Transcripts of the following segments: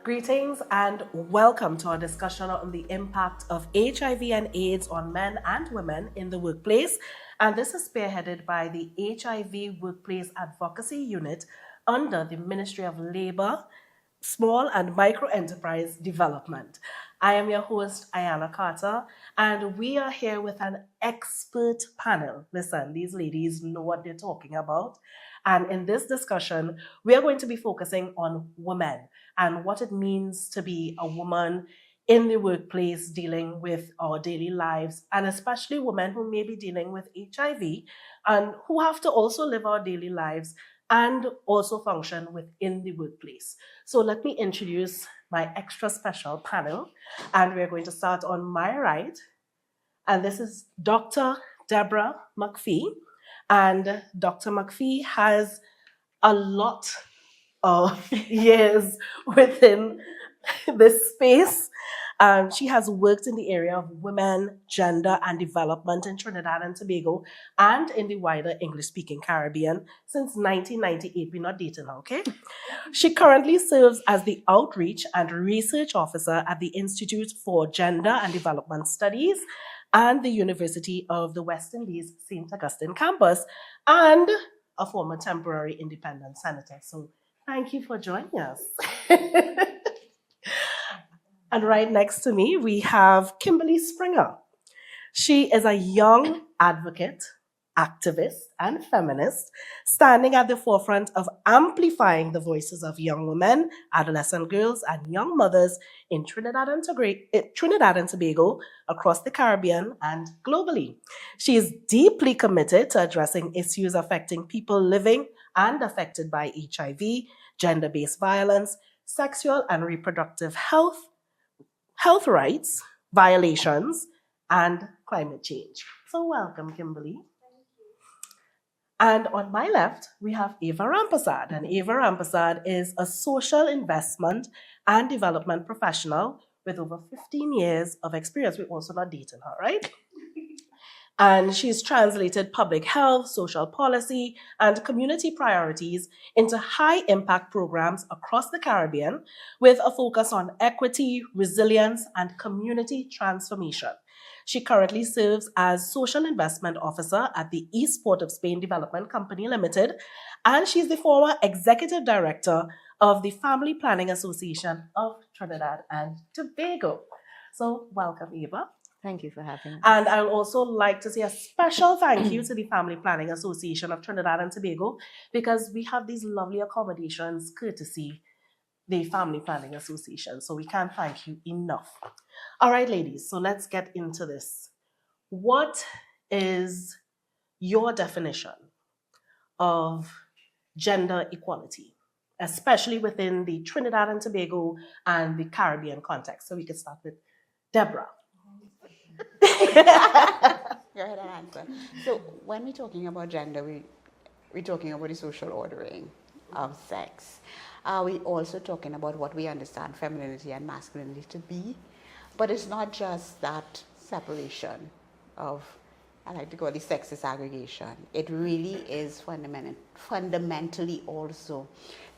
Greetings and welcome to our discussion on the impact of HIV and AIDS on men and women in the workplace. And this is spearheaded by the HIV Workplace Advocacy Unit under the Ministry of Labor, Small and Micro Enterprise Development. I am your host, Ayana Carter, and we are here with an expert panel. Listen, these ladies know what they're talking about. And in this discussion, we are going to be focusing on women and what it means to be a woman in the workplace dealing with our daily lives, and especially women who may be dealing with HIV and who have to also live our daily lives and also function within the workplace. So let me introduce my extra special panel, and we're going to start on my right. And this is Dr. Deborah McPhee. And Dr. McPhee has a lot of years within this space. She has worked in the area of women, gender, and development in Trinidad and Tobago and in the wider English-speaking Caribbean since 1998. We're not dating her, okay? She currently serves as the Outreach and Research Officer at the Institute for Gender and Development Studies and the University of the West Indies St. Augustine campus, and a former temporary independent senator. So thank you for joining us. And right next to me, we have Kimberly Springer. She is a young advocate, activist, and feminist, standing at the forefront of amplifying the voices of young women, adolescent girls, and young mothers in Trinidad and Tobago, across the Caribbean, and globally. She is deeply committed to addressing issues affecting people living and affected by HIV, gender-based violence, sexual and reproductive health rights, violations, and climate change. So welcome, Kimberly. And on my left, we have Eva Rampasad. And Eva Rampasad is a social investment and development professional with over 15 years of experience. We're also not dating her, right? And she's translated public health, social policy, and community priorities into high-impact programs across the Caribbean with a focus on equity, resilience, and community transformation. She currently serves as Social Investment Officer at the East Port of Spain Development Company Limited, and she's the former Executive Director of the Family Planning Association of Trinidad and Tobago. So welcome, Eva. Thank you for having us. And I would also like to say a special thank you to the Family Planning Association of Trinidad and Tobago, because we have these lovely accommodations courtesy the Family Planning Association. So we can't thank you enough. All right, ladies, so let's get into this. What is your definition of gender equality, especially within the Trinidad and Tobago and the Caribbean context? So we can start with Deborah. Go ahead and answer. So when we're talking about gender, we're talking about the social ordering of sex. We're also talking about what we understand femininity and masculinity to be. But it's not just that separation of, I like to call it sex disaggregation. It really is fundamentally also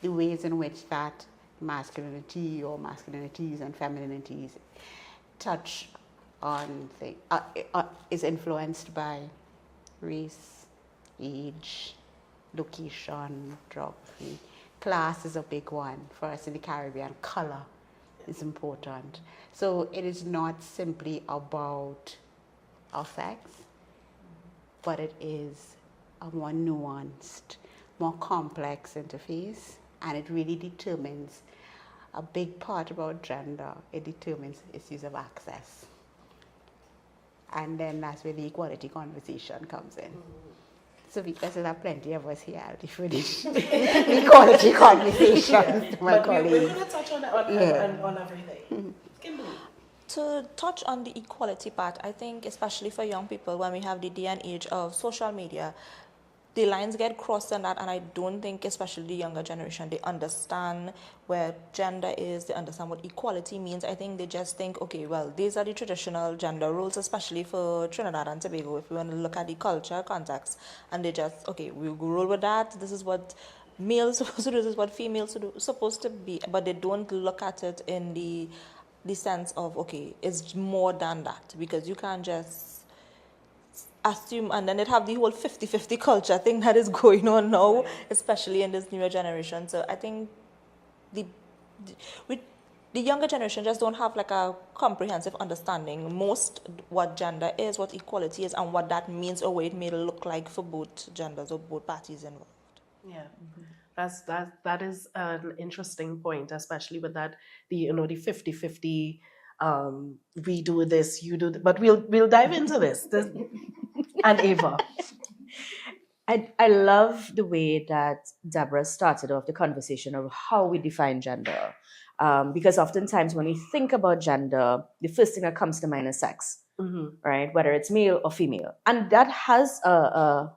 the ways in which that masculinity or masculinities and femininities touch on things, is influenced by race, age, location, geography. Class is a big one for us in the Caribbean. Color is important. So it is not simply about our sex, but it is a more nuanced, more complex interface, and it really determines a big part about gender. It determines issues of access. And then that's where the equality conversation comes in. So because there are plenty of us here for the equality conversations. But we're going to touch on everything. Kimberly. To touch on the equality part, I think especially for young people, when we have the day and age of social media, the lines get crossed on that, and I don't think, especially the younger generation, they understand where gender is, they understand what equality means. I think they just think, okay, well, these are the traditional gender roles, especially for Trinidad and Tobago, if we want to look at the culture context, and they just, okay, we'll roll with that, this is what males supposed to do, this is what females supposed to be, but they don't look at it in the sense of, okay, it's more than that, because you can't just assume, and then it have the whole 50-50 culture thing that is going on now, especially in this newer generation. So I think the we, the younger generation just don't have like a comprehensive understanding most what gender is, what equality is, and what that means, or what it may look like for both genders or both parties involved. Yeah, that is an interesting point, especially with that the 50-50. We do this, you do but we'll dive into this. And Ava. I love the way that Deborah started off the conversation of how we define gender. Because oftentimes when we think about gender, the first thing that comes to mind is sex, right? Whether it's male or female. And that has a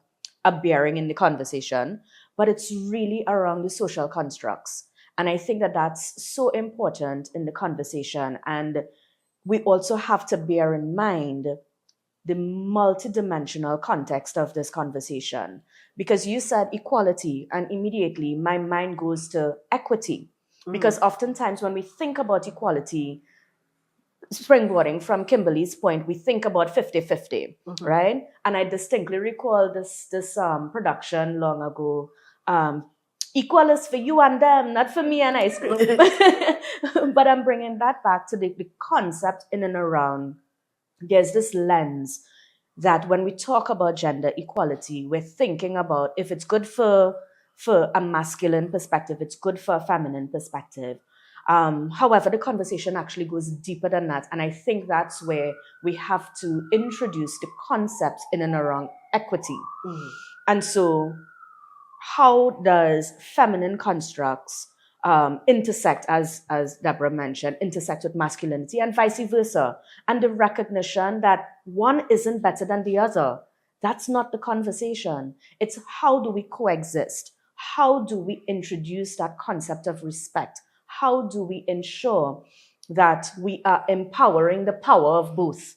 bearing in the conversation, but it's really around the social constructs. And I think that that's so important in the conversation. And we also have to bear in mind the multidimensional context of this conversation. Because you said equality, and immediately my mind goes to equity. Because oftentimes when we think about equality, springboarding from Kimberly's point, we think about 50-50, right? And I distinctly recall this production long ago. Equal is for you and them, not for me and ice cream. But I'm bringing that back to the concept in and around. There's this lens that when we talk about gender equality, we're thinking about if it's good for a masculine perspective, it's good for a feminine perspective. However, the conversation actually goes deeper than that. And I think that's where we have to introduce the concepts in and around equity. And so how does feminine constructs intersect, as Deborah mentioned, intersect with masculinity and vice versa? And the recognition that one isn't better than the other. That's not the conversation. It's how do we coexist? How do we introduce that concept of respect? How do we ensure that we are empowering the power of both?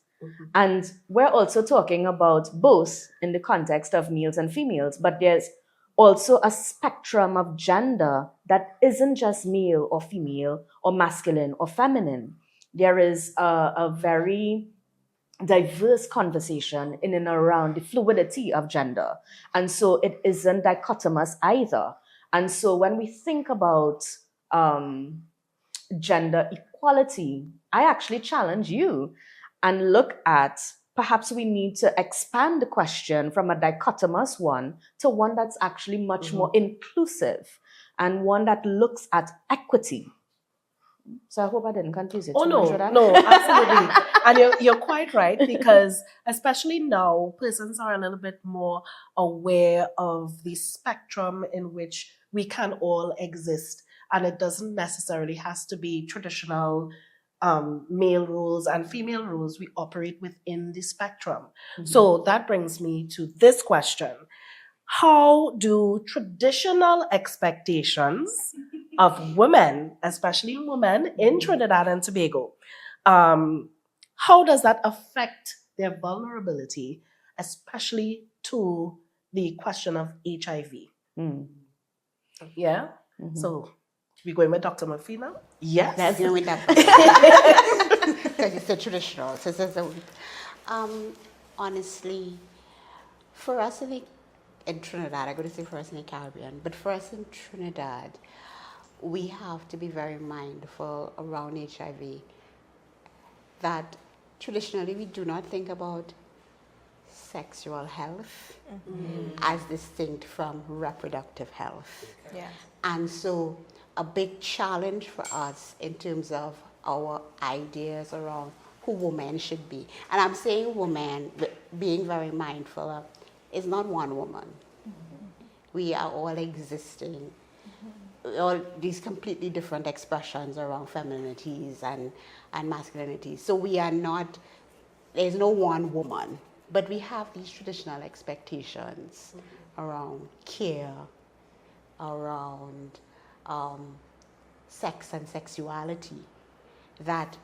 And we're also talking about both in the context of males and females, but there's also a spectrum of gender that isn't just male or female or masculine or feminine. There is a very diverse conversation in and around the fluidity of gender. And so it isn't dichotomous either. And so when we think about gender equality, I actually challenge you and look at perhaps we need to expand the question from a dichotomous one to one that's actually much more inclusive and one that looks at equity. So I hope I didn't confuse it. Oh, no, absolutely. And you're quite right, because especially now, persons are a little bit more aware of the spectrum in which we can all exist. And it doesn't necessarily has to be traditional male roles and female roles. We operate within the spectrum. So that brings me to this question. How do traditional expectations of women, especially women in Trinidad and Tobago, how does that affect their vulnerability, especially to the question of HIV? Yeah? So we going with Dr. McPhee now? Yes. Let's go with that. Because it's the traditional. So, honestly, for us in Trinidad, I go to say for us in the Caribbean, but for us in Trinidad, we have to be very mindful around HIV that traditionally we do not think about sexual health as distinct from reproductive health. Yeah. And so a big challenge for us in terms of our ideas around who women should be. And I'm saying women, being very mindful of, is not one woman. We are all existing, all these completely different expressions around femininities and masculinities. So we are not, there's no one woman, but we have these traditional expectations around care, around sex and sexuality that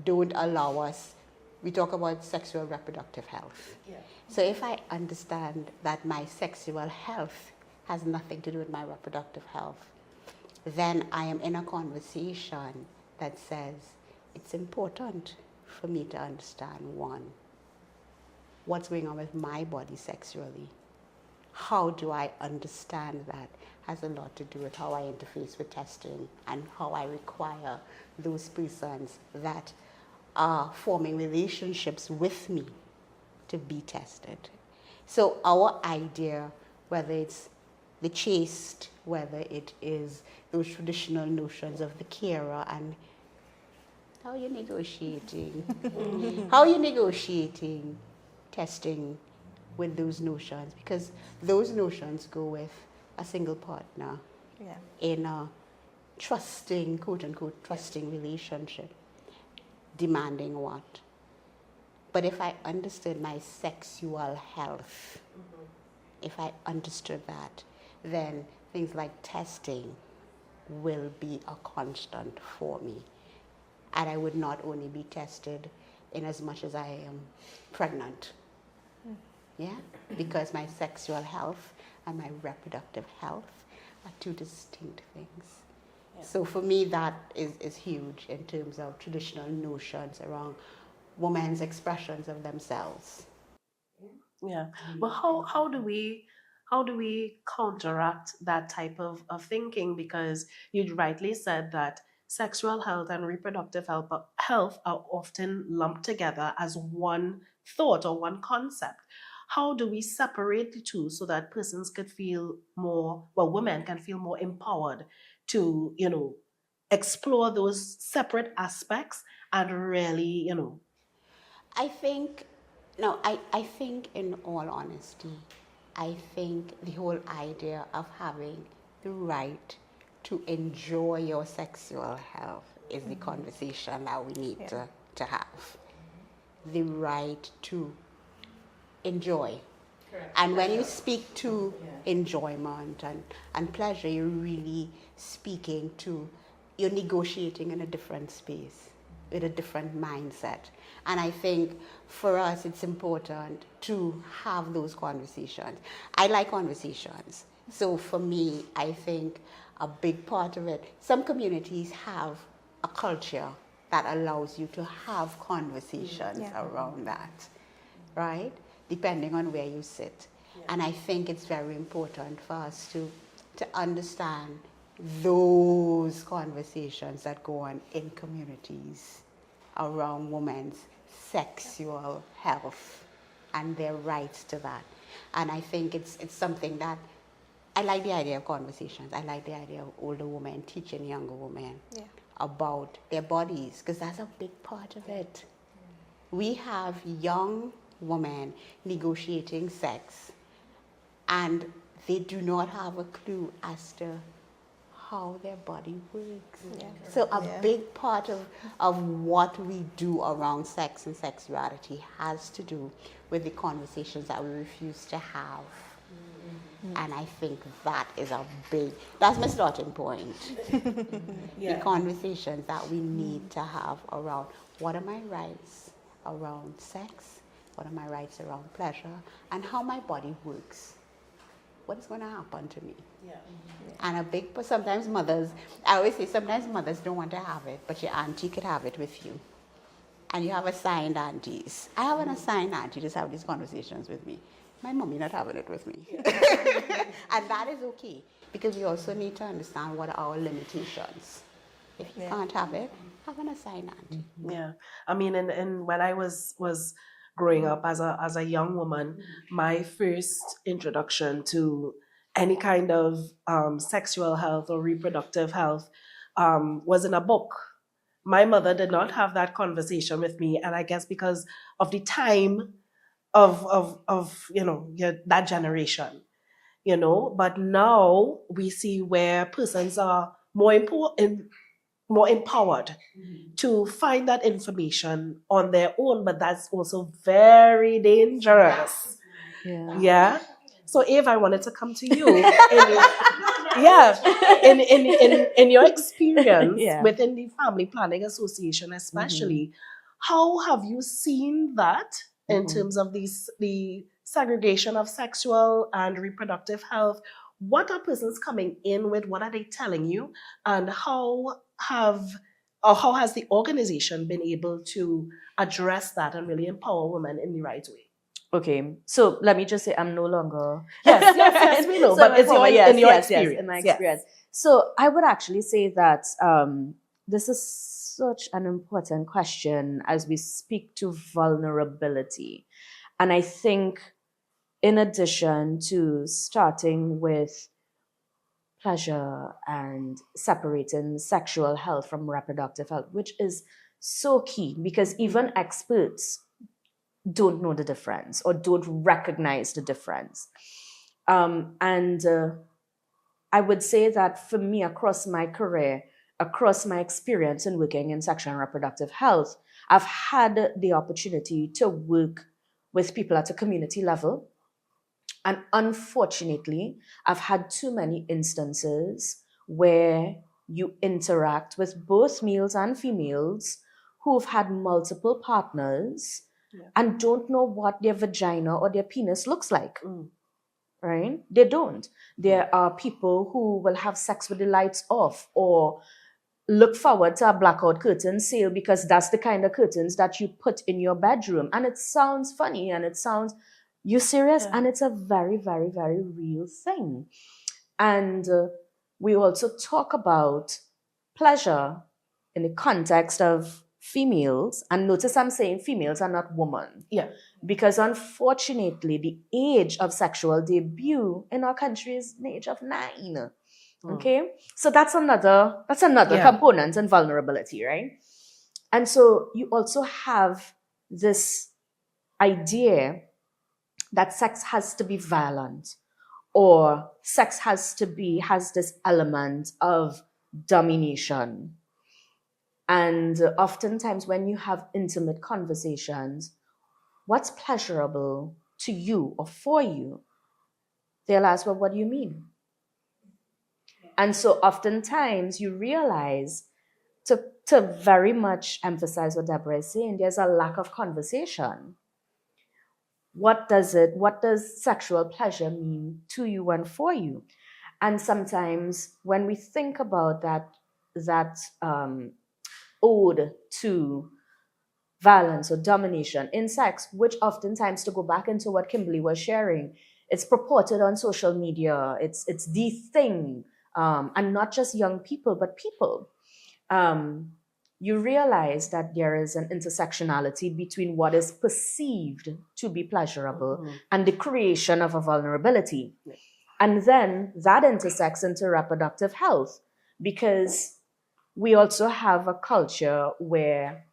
don't allow us. We talk about sexual reproductive health. Yeah. So if I understand that my sexual health has nothing to do with my reproductive health, then I am in a conversation that says it's important for me to understand, one, what's going on with my body sexually. How do I understand that? Has a lot to do with how I interface with testing and how I require those persons that are forming relationships with me to be tested. So our idea, whether it's the chaste, whether it is those traditional notions of the carer, and how you're negotiating, how you're negotiating testing with those notions, because those notions go with a single partner Yeah. in a trusting, quote unquote, trusting relationship, demanding what? But if I understood my sexual health, if I understood that, then things like testing will be a constant for me. And I would not only be tested in as much as I am pregnant. Yeah? Because my sexual health and my reproductive health are two distinct things. Yeah. So for me, that is huge in terms of traditional notions around women's expressions of themselves. Yeah. Well, how do we counteract that type of thinking? Because you rightly said that sexual health and reproductive health are often lumped together as one thought or one concept. How do we separate the two so that persons could feel more, well, women can feel more empowered to, explore those separate aspects and really, I think, no, I think in all honesty, I think the whole idea of having the right to enjoy your sexual health is the conversation that we need to have. The right to enjoy. Correct. And when you speak to enjoyment and pleasure, you're really speaking to, you're negotiating in a different space, with a different mindset. And I think for us, it's important to have those conversations. I like conversations. So for me, I think a big part of it, some communities have a culture that allows you to have conversations around that, right? Depending on where you sit. Yeah. And I think it's very important for us to understand those conversations that go on in communities around women's sexual health and their rights to that. And I think it's something that I like the idea of conversations. I like the idea of older women teaching younger women about their bodies, because that's a big part of it. We have young women negotiating sex, and they do not have a clue as to how their body works. Yeah. So a big part of what we do around sex and sexuality has to do with the conversations that we refuse to have. Mm-hmm. And I think that is that's my starting point. The conversations that we need to have around what are my rights around sex, what are my rights around pleasure, and how my body works. What is going to happen to me? Yeah. And sometimes mothers, I always say sometimes mothers don't want to have it, but your auntie could have it with you. And you have assigned aunties. I have an assigned auntie to have these conversations with me. My mommy not having it with me. And that is okay, because we also need to understand what are our limitations. If you can't have it, have an assigned auntie. Yeah. I mean, and when I was growing up as a young woman, my first introduction to any kind of sexual health or reproductive health was in a book. My mother did not have that conversation with me, and I guess because of the time of that generation, But now we see where persons are more empowered to find that information on their own, but that's also very dangerous. Yeah. So if I wanted to come to you, in your experience within the Family Planning Association, especially, how have you seen that in terms of the segregation of sexual and reproductive health what are persons coming in with? What are they telling you? And how has the organization been able to address that and really empower women in the right way? Okay, so let me just say I'm no longer. Yes, we know, So but it's yes, in your yes, experience. yes, in my Yes. experience. So I would actually say that this is such an important question as we speak to vulnerability. And I think in addition to starting with pleasure and separating sexual health from reproductive health, which is so key because even experts don't know the difference or don't recognize the difference. And I would say that for me, across my career, across my experience in working in sexual and reproductive health, I've had the opportunity to work with people at a community level. And unfortunately, I've had too many instances where you interact with both males and females who've had multiple partners and don't know what their vagina or their penis looks like. Right? They don't. There are people who will have sex with the lights off or look forward to a blackout curtain sale because that's the kind of curtains that you put in your bedroom. And it sounds funny and it sounds, you serious? And it's a very, very, very real thing. And we also talk about pleasure in the context of females. And notice I'm saying females are not women. Yeah. Because unfortunately, the age of sexual debut in our country is the age of 9. Okay, so that's another component and vulnerability, right? And so you also have this idea that sex has to be violent or sex has this element of domination. And oftentimes when you have intimate conversations, what's pleasurable to you or for you, they'll ask, well, what do you mean? And so oftentimes you realize, to very much emphasize what Deborah is saying, there's a lack of conversation. What does sexual pleasure mean to you and for you? And sometimes when we think about that ode to violence or domination in sex, which oftentimes, to go back into what Kimberly was sharing, it's purported on social media, it's the thing. And not just young people, but people. You realize that there is an intersectionality between what is perceived to be pleasurable and the creation of a vulnerability. And then that intersects into reproductive health, because we also have a culture where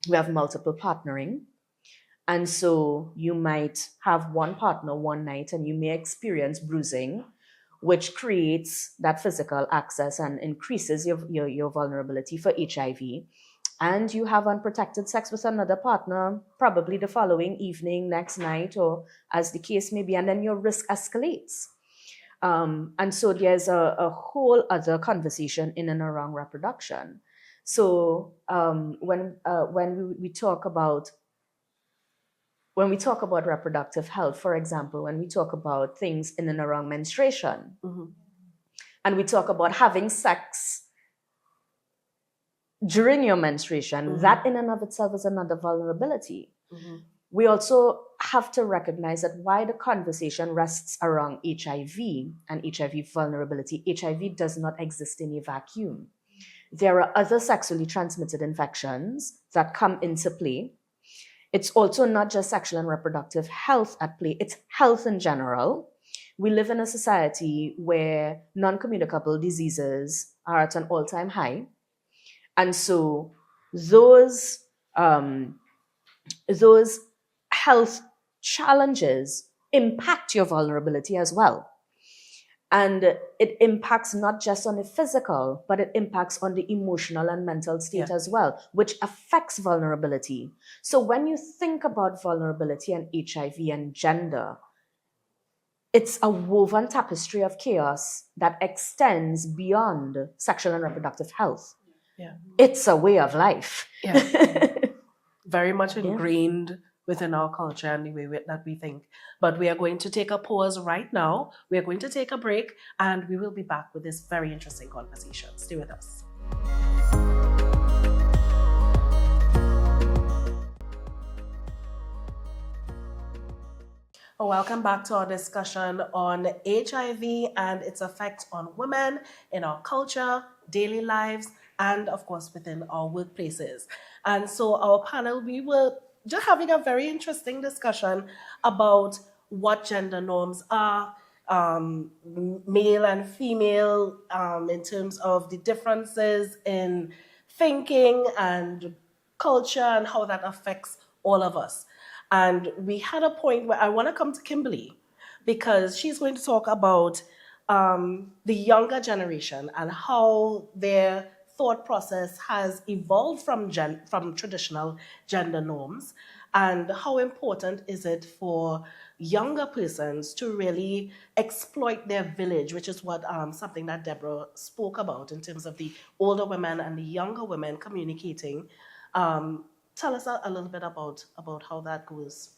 we have multiple partnering. And so you might have one partner one night and you may experience bruising, which creates that physical access and increases your vulnerability for HIV. And you have unprotected sex with another partner, probably the following evening, next night, or as the case may be, and then your risk escalates. And so there's a whole other conversation in and around reproduction. So when we talk about reproductive health, for example, when we talk about things in and around menstruation, and we talk about having sex during your menstruation, that in and of itself is another vulnerability. We also have to recognize that why the conversation rests around HIV and HIV vulnerability, HIV does not exist in a vacuum. There are other sexually transmitted infections that come into play. It's also not just sexual and reproductive health at play, it's health in general. We live in a society where non-communicable diseases are at an all-time high. And so those health challenges impact your vulnerability as well. And it impacts not just on the physical, but it impacts on the emotional and mental state as well, which affects vulnerability. So when you think about vulnerability and HIV and gender, it's a woven tapestry of chaos that extends beyond sexual and reproductive health. It's a way of life. Very much ingrained within our culture and the way that we think. But we are going to take a pause right now. We are going to take a break, and we will be back with this very interesting conversation. Stay with us. Welcome back to our discussion on HIV and its effect on women in our culture, daily lives, and of course within our workplaces. And so, our panel, we were just having a very interesting discussion about what gender norms are, male and female, in terms of the differences in thinking and culture and how that affects all of us. And we had a point where I want to come to Kimberly because she's going to talk about the younger generation and how their thought process has evolved from traditional gender norms, and how important is it for younger persons to really exploit their village, which is what something that Deborah spoke about in terms of the older women and the younger women communicating. Tell us a little bit about how that goes.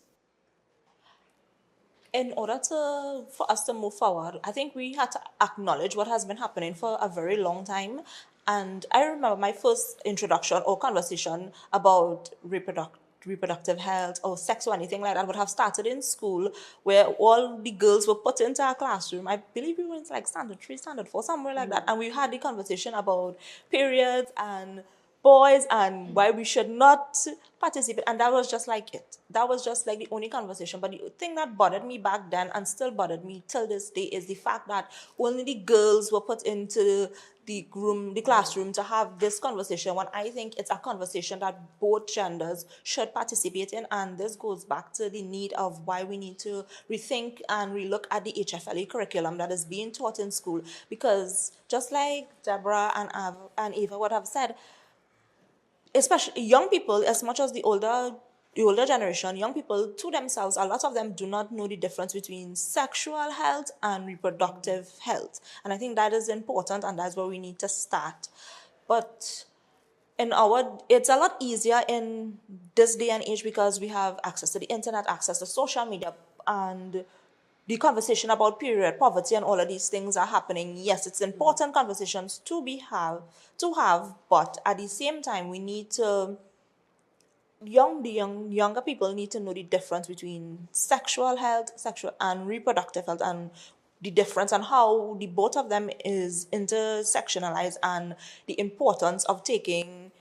In order for us to move forward, I think we had to acknowledge what has been happening for a very long time. And I remember my first introduction or conversation about reproductive health or sex or anything like that would have started in school, where all the girls were put into a classroom. I believe we were in like standard 3, standard 4, somewhere like that. And we had the conversation about periods and boys and why we should not participate. And that was just like it. That was just like the only conversation. But the thing that bothered me back then and still bothered me till this day is the fact that only the girls were put into the classroom to have this conversation, when I think it's a conversation that both genders should participate in. And this goes back to the need of why we need to rethink and relook at the HFLE curriculum that is being taught in school. Because just like Deborah and Eva would have said, especially young people, as much as the older generation, young people to themselves, a lot of them do not know the difference between sexual health and reproductive health. And I think that is important, and that's where we need to start. But it's a lot easier in this day and age because we have access to the internet, access to social media, and the conversation about period poverty and all of these things are happening. Yes, it's important conversations to have, but at the same time, we need to younger people need to know the difference between sexual and reproductive health, and the difference and how the both of them is intersectionalized, and the importance of taking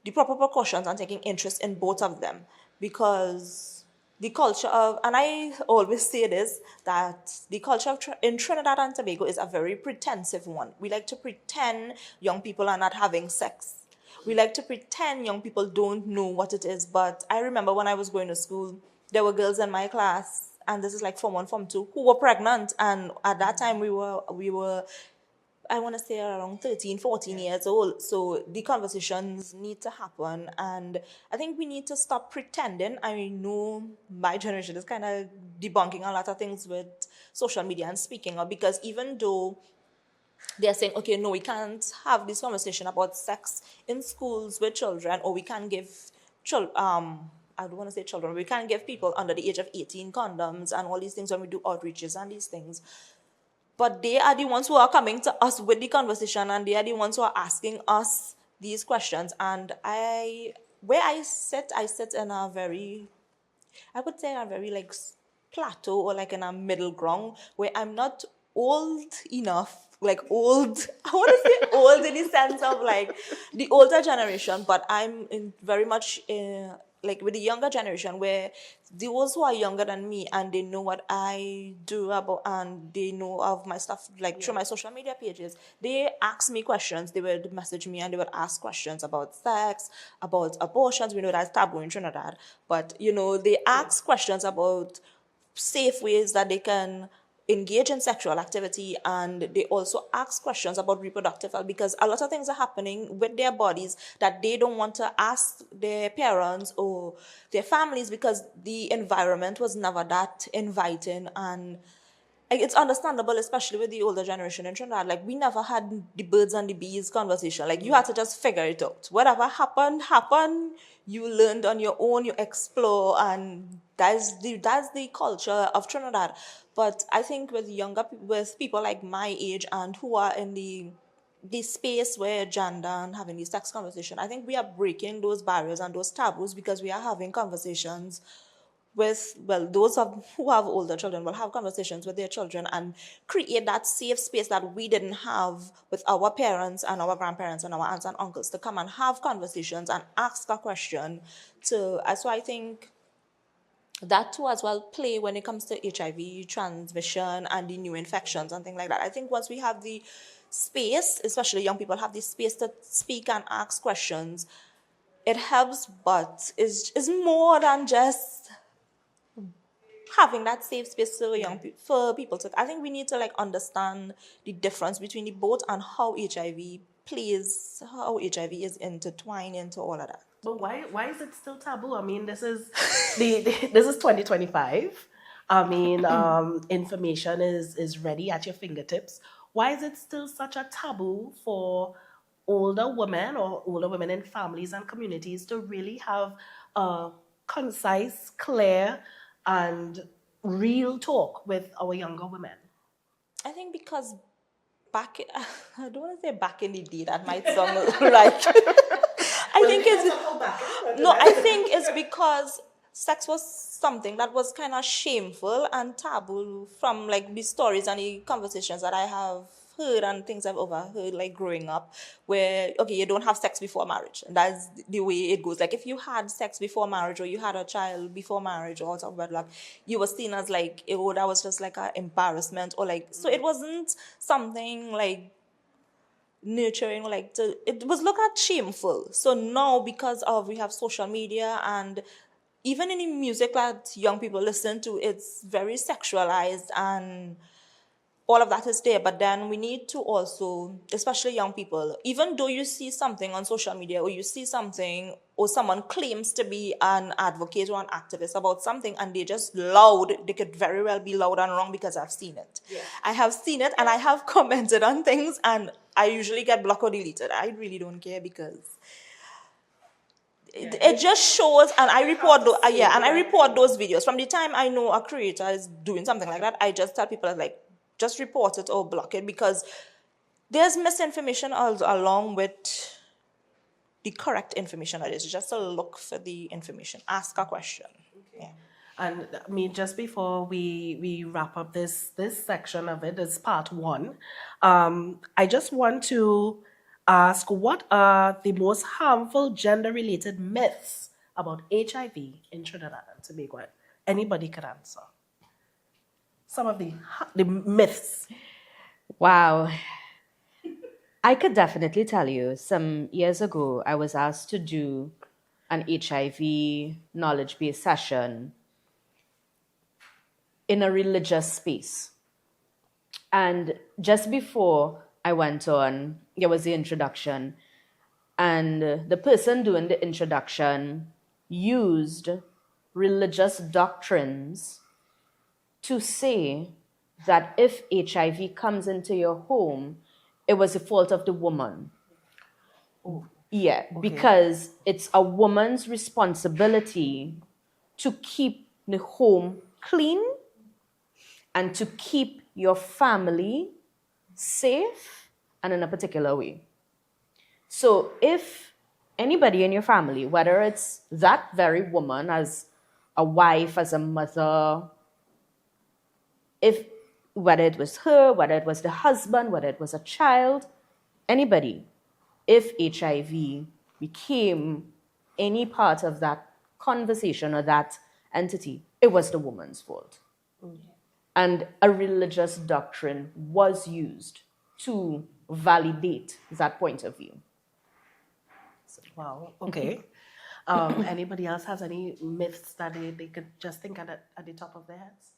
the proper precautions and taking interest in both of them. Because the culture of, and I always say this, that the culture in Trinidad and Tobago is a very pretensive one. We like to pretend young people are not having sex. We like to pretend young people don't know what it is. But I remember when I was going to school, there were girls in my class, and this is like Form 1, Form 2, who were pregnant. And at that time, we were I want to say around 13, 14 years old. So the conversations need to happen. And I think we need to stop pretending. I know my generation is kind of debunking a lot of things with social media and speaking up, because even though they're saying, okay, no, we can't have this conversation about sex in schools with children, or we can't give I don't want to say children, we can't give people under the age of 18 condoms and all these things when we do outreaches and these things. But they are the ones who are coming to us with the conversation, and they are the ones who are asking us these questions. And I sit in a very, I would say, a very like plateau, or like in a middle ground, where I'm not old enough, like old, I want to say old in the sense of like the older generation, but I'm very much like with the younger generation, where those who are younger than me and they know what I do about, and they know of my stuff like through my social media pages, they ask me questions. They would message me and they would ask questions about sex, about abortions. We know that's taboo in Trinidad, but they ask questions about safe ways that they can engage in sexual activity, and they also ask questions about reproductive health, because a lot of things are happening with their bodies that they don't want to ask their parents or their families, because the environment was never that inviting. And it's understandable, especially with the older generation in Trinidad. Like, we never had the birds and the bees conversation. Like, you had to just figure it out. Whatever happened. You learned on your own. You explore, and that's the culture of Trinidad. But I think with people like my age and who are in the space where gender and having these sex conversation, I think we are breaking those barriers and those taboos because we are having conversations with, well, who have older children will have conversations with their children and create that safe space that we didn't have with our parents and our grandparents and our aunts and uncles, to come and have conversations and ask a question. So I think that too as well play when it comes to HIV transmission and the new infections and things like that. I think once we have the space, especially young people have the space to speak and ask questions, it helps, but is more than just having that safe space for for people to. I think we need to like understand the difference between the both and how HIV is intertwined into all of that. But why is it still taboo? I mean, this is this is 2025. I mean, information is ready at your fingertips. Why is it still such a taboo for older women or older women in families and communities to really have a concise, clear, and real talk with our younger women? I think because I don't want to say back in the day, that might sound like, I think it's because sex was something that was kind of shameful and taboo from like the stories and the conversations that I have heard and things I've overheard like growing up, where okay, you don't have sex before marriage, and that's the way it goes. Like if you had sex before marriage or you had a child before marriage or something like that, you were seen as like, oh, that was just like an embarrassment, or like, so it wasn't something like nurturing, like it was looked at shameful. So now, because of we have social media and even in the music that young people listen to, it's very sexualized and all of that is there. But then we need to also, especially young people, even though you see something on social media or you see something or someone claims to be an advocate or an activist about something and they're just loud, they could very well be loud and wrong, because I've seen it. Yeah. I have seen it and I have commented on things and I usually get blocked or deleted. I really don't care, because it just shows, and I report I report those videos. From the time I know a creator is doing something like that, I just tell people like, just report it or block it, because there's misinformation along with the correct information. That is just to look for the information, ask a question. Okay. Yeah. And I mean, just before we wrap up this section of it, this part one, I just want to ask, what are the most harmful gender-related myths about HIV in Trinidad and Tobago? Anybody could answer. Some of the myths. Wow. I could definitely tell you, some years ago, I was asked to do an HIV knowledge-based session in a religious space. And just before I went on, there was the introduction. And the person doing the introduction used religious doctrines to say that if HIV comes into your home, it was the fault of the woman. Oh. Yeah, okay. Because it's a woman's responsibility to keep the home clean and to keep your family safe and in a particular way. So if anybody in your family, whether it's that very woman as a wife, as a mother, whether it was her, whether it was the husband, whether it was a child, anybody, if HIV became any part of that conversation or that entity, it was the woman's fault. Mm-hmm. And a religious doctrine was used to validate that point of view. Wow, okay. Anybody else has any myths that they could just think at the top of their heads?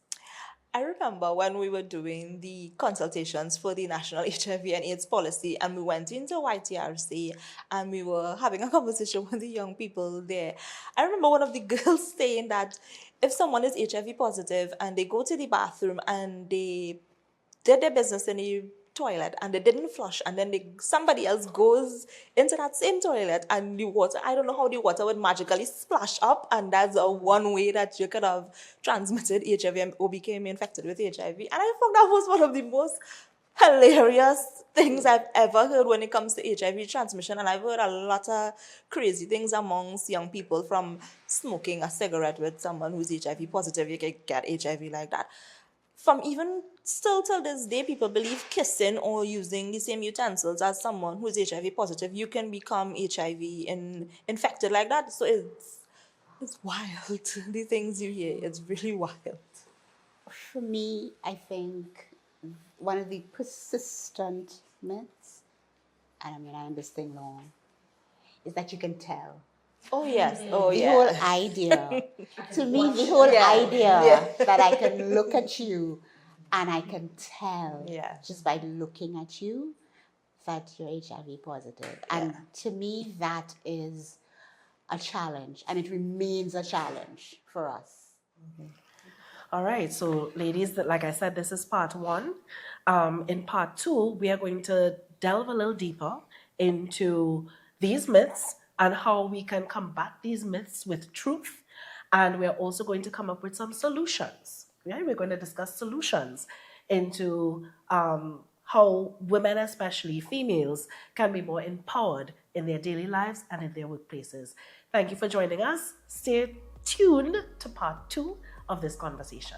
I remember when we were doing the consultations for the National HIV and AIDS policy, and we went into YTRC and we were having a conversation with the young people there. I remember one of the girls saying that if someone is HIV positive and they go to the bathroom and they did their business in the toilet and they didn't flush, and then somebody else goes into that same toilet and the water, I don't know how the water would magically splash up, and that's one way that you could have transmitted HIV or became infected with HIV. And I thought that was one of the most hilarious things I've ever heard when it comes to HIV transmission. And I've heard a lot of crazy things amongst young people, from smoking a cigarette with someone who's HIV positive, you can get HIV like that. From even still till this day, people believe kissing or using the same utensils as someone who's HIV positive, you can become HIV infected like that. So it's wild. The things you hear, it's really wild. For me, I think one of the persistent myths, and I'm going to end this thing long, is that you can tell. Oh, yes. Oh, The yeah. whole idea, to me, the whole idea that I can look at you and I can tell just by looking at you that you're HIV positive. And to me, that is a challenge, and it remains a challenge for us. All right, so ladies, like I said, this is part one. In part two, we are going to delve a little deeper into these myths and how we can combat these myths with truth. And we're also going to come up with some solutions. Yeah, we're going to discuss solutions into how women, especially females, can be more empowered in their daily lives and in their workplaces. Thank you for joining us. Stay tuned to part two of this conversation.